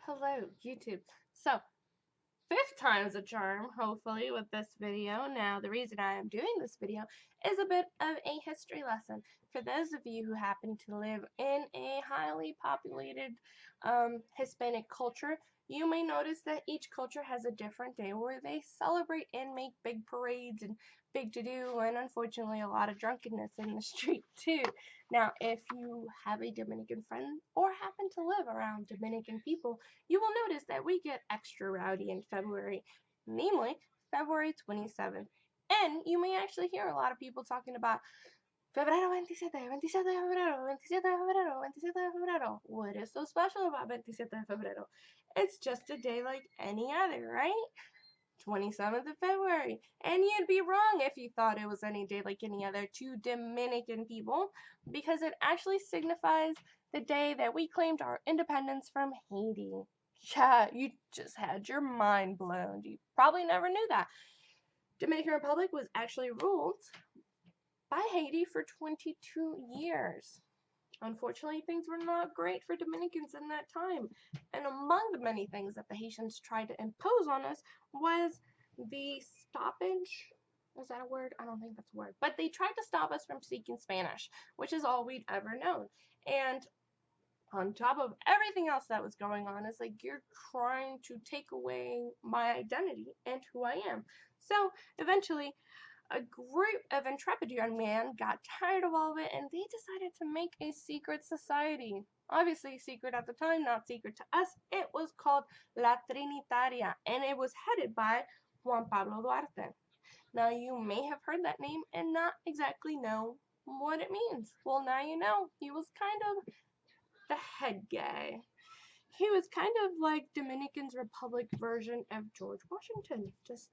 Hello, YouTube. So, fifth time's a charm, hopefully, with this video. Now, the reason I am doing this video is a bit of a history lesson. For those of you who happen to live in a highly populated Hispanic culture, you may notice that each culture has a different day where they celebrate and make big parades and big to-do, and unfortunately a lot of drunkenness in the street too. Now, if you have a Dominican friend or happen to live around Dominican people, you will notice that we get extra rowdy in February, namely February 27th. And you may actually hear a lot of people talking about Febrero 27, 27 de febrero, 27 de febrero, 27 de febrero. What is so special about 27 de febrero? It's just a day like any other, right? 27th of February. And you'd be wrong if you thought it was any day like any other to Dominican people, because it actually signifies the day that we claimed our independence from Haiti. Yeah, you just had your mind blown. You probably never knew that. Dominican Republic was actually ruled by Haiti for 22 years. Unfortunately, things were not great for Dominicans in that time. And among the many things that the Haitians tried to impose on us was the stoppage. Is that a word? I don't think that's a word. But they tried to stop us from speaking Spanish, which is all we'd ever known. And on top of everything else that was going on, it's like you're trying to take away my identity and who I am. So eventually, a group of intrepid young men got tired of all of it, and they decided to make a secret society. Obviously secret at the time, not secret to us. It was called La Trinitaria, and it was headed by Juan Pablo Duarte. Now, you may have heard that name and not exactly know what it means. Well, now you know. He was kind of the head guy. He was kind of like Dominican Republic version of George Washington, just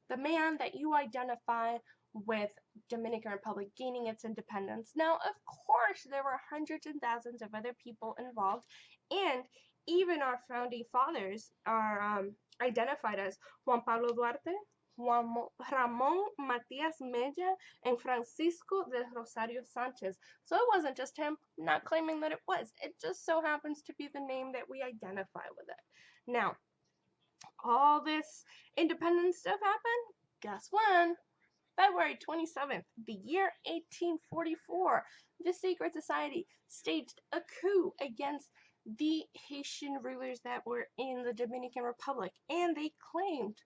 the man that you identify with Dominican Republic gaining its independence. Now, of course, there were hundreds and thousands of other people involved, and even our founding fathers are identified as Juan Pablo Duarte, Ramón, Matías, Mella, and Francisco de Rosario Sánchez. So it wasn't just him, I'm not claiming that it was. It just so happens to be the name that we identify with it. Now, all this independence stuff happened, guess when? February 27th, the year 1844, the secret society staged a coup against the Haitian rulers that were in the Dominican Republic, and they claimed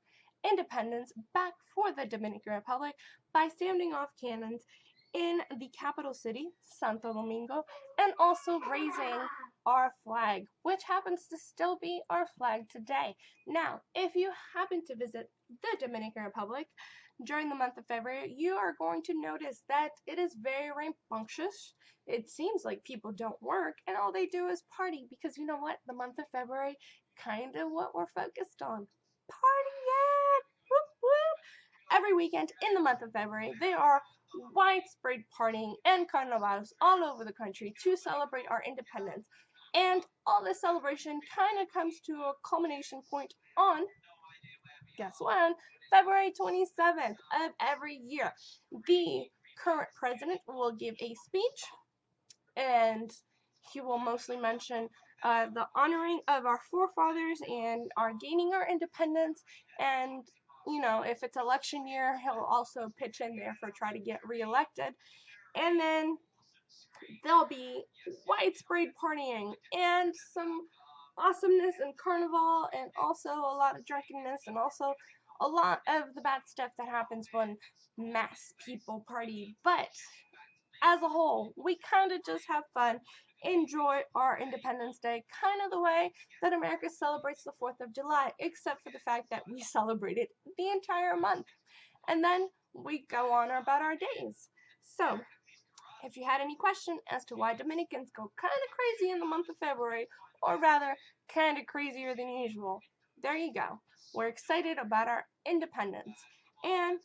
independence back for the Dominican Republic by sounding off cannons in the capital city, Santo Domingo, and also raising our flag, which happens to still be our flag today. Now, if you happen to visit the Dominican Republic during the month of February, you are going to notice that it is very rambunctious. It seems like people don't work and all they do is party, because you know what? The month of February, kind of what we're focused on. Partying! Whoop, whoop. Every weekend in the month of February, there are widespread partying and carnivals all over the country to celebrate our independence. And all this celebration kind of comes to a culmination point on, guess when? February 27th of every year. The current president will give a speech, and he will mostly mention the honoring of our forefathers and our gaining our independence, and you know, if it's election year, he'll also pitch in there for try to get reelected. And then there'll be widespread partying and some awesomeness and carnival, and also a lot of drunkenness, and also a lot of the bad stuff that happens when mass people party. But as a whole, we kind of just have fun, enjoy our Independence Day, kind of the way that America celebrates the 4th of July, except for the fact that we celebrate it the entire month. And then we go on about our days. So, if you had any question as to why Dominicans go kind of crazy in the month of February, or rather, kind of crazier than usual, there you go. We're excited about our independence. And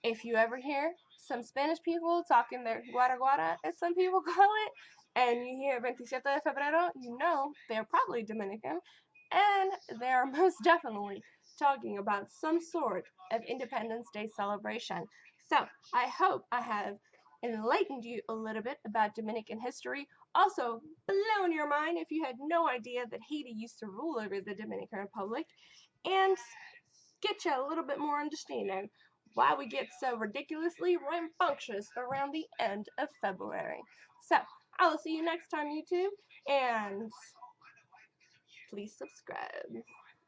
if you ever hear some Spanish people talking their guara, as some people call it, and you hear 27 de febrero, you know they're probably Dominican, and they're most definitely talking about some sort of Independence Day celebration. So, I hope I have enlightened you a little bit about Dominican history, Also, blown your mind if you had no idea that Haiti used to rule over the Dominican Republic, and get you a little bit more understanding why we get so ridiculously rambunctious around the end of February. So, I will see you next time, YouTube, and please subscribe.